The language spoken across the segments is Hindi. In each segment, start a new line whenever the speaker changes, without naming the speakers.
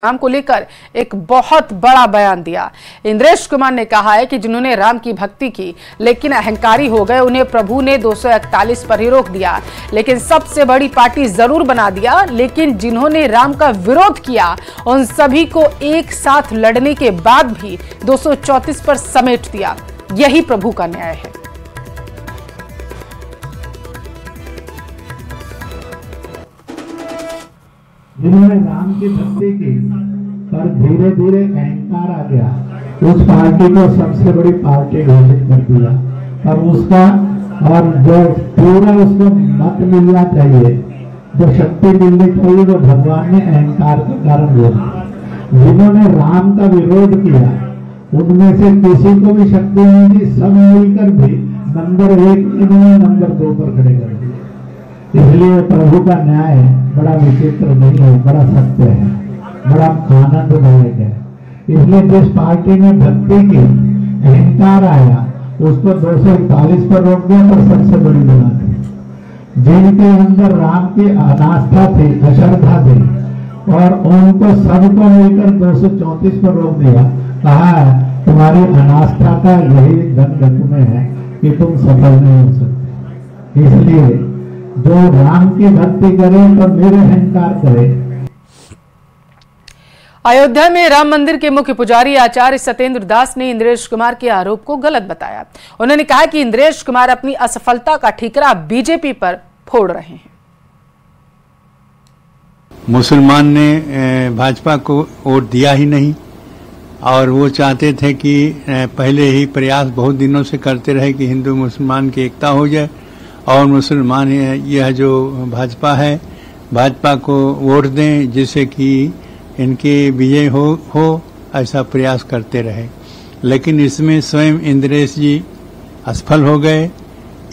राम को लेकर एक बहुत बड़ा बयान दिया। इंद्रेश कुमार ने कहा है कि जिन्होंने राम की भक्ति की लेकिन अहंकारी हो गए, उन्हें प्रभु ने 241 पर ही रोक दिया, लेकिन सबसे बड़ी पार्टी जरूर बना दिया। लेकिन जिन्होंने राम का विरोध किया उन सभी को एक साथ लड़ने के बाद भी 234 पर समेट दिया। यही प्रभु का न्याय है।
जिन्होंने राम की भक्ति की पर धीरे धीरे अहंकार आ गया, उस पार्टी को सबसे बड़ी पार्टी घोषित कर दिया और उसका और जो पूरा उसको मत मिलना चाहिए, जो शक्ति मिलनी चाहिए, वो भगवान ने अहंकार के कारण बोला। जिन्होंने राम का विरोध किया उनमें से किसी को भी शक्ति नहीं दी, सब मिलकर भी नंबर 1 इन्होंने नंबर 2 पर खड़े कर दिया। इसलिए प्रभु का न्याय बड़ा विचित्र नहीं है, बड़ा सत्य है, बड़ा आनंददायक है। इसलिए जिस पार्टी ने भक्ति की अहंकार आया उसको 241 पर रोक दिया, पर सबसे बड़ी बना थी। जिनके अंदर राम की अनास्था थी, अश्रद्धा थी, और उनको सबको मिलकर 234 पर रोक दिया। कहा तुम्हारी अनास्था का यही दंड तुम्हें है कि तुम सफल नहीं हो सकते। इसलिए जो राम की भक्ति करे तो मेरे अहंकार करे।
अयोध्या में राम मंदिर के मुख्य पुजारी आचार्य सत्येंद्र दास ने इंद्रेश कुमार के आरोप को गलत बताया। उन्होंने कहा कि इंद्रेश कुमार अपनी असफलता का ठीकरा बीजेपी पर फोड़ रहे हैं।
मुसलमान ने भाजपा को वोट दिया ही नहीं, और वो चाहते थे कि पहले ही प्रयास बहुत दिनों से करते रहे कि हिंदू मुसलमान की एकता हो जाए और मुसलमान यह जो भाजपा है, भाजपा को वोट दें जिससे कि इनकी विजय हो ऐसा प्रयास करते रहे। लेकिन इसमें स्वयं इंद्रेश जी असफल हो गए।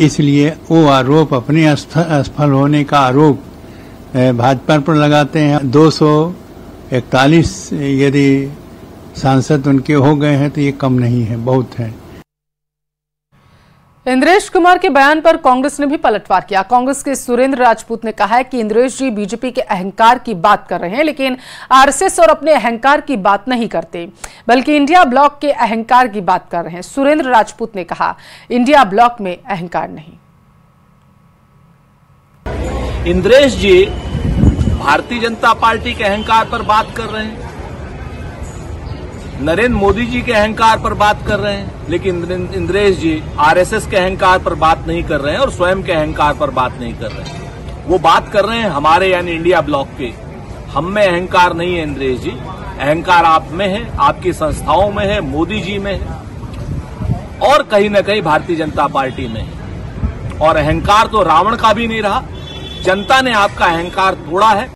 इसलिए वो आरोप, अपने असफल होने का आरोप भाजपा पर लगाते हैं। 241 यदि सांसद उनके हो गए हैं तो ये कम नहीं है, बहुत है।
इंद्रेश कुमार के बयान पर कांग्रेस ने भी पलटवार किया। कांग्रेस के सुरेंद्र राजपूत ने कहा है कि इंद्रेश जी बीजेपी के अहंकार की बात कर रहे हैं, लेकिन आरएसएस और अपने अहंकार की बात नहीं करते, बल्कि इंडिया ब्लॉक के अहंकार की बात कर रहे हैं। सुरेंद्र राजपूत ने कहा इंडिया ब्लॉक में अहंकार नहीं।
इंद्रेश जी भारतीय जनता पार्टी के अहंकार पर बात कर रहे हैं, नरेंद्र मोदी जी के अहंकार पर बात कर रहे हैं, लेकिन इंद्रेश जी आरएसएस के अहंकार पर बात नहीं कर रहे हैं और स्वयं के अहंकार पर बात नहीं कर रहे हैं। वो बात कर रहे हैं हमारे यानी इंडिया ब्लॉक के। हम में अहंकार नहीं है इंद्रेश जी, अहंकार आप में है, आपकी संस्थाओं में है, मोदी जी में है और कहीं न कहीं भारतीय जनता पार्टी में है। और अहंकार तो रावण का भी नहीं रहा, जनता ने आपका अहंकार तोड़ा है।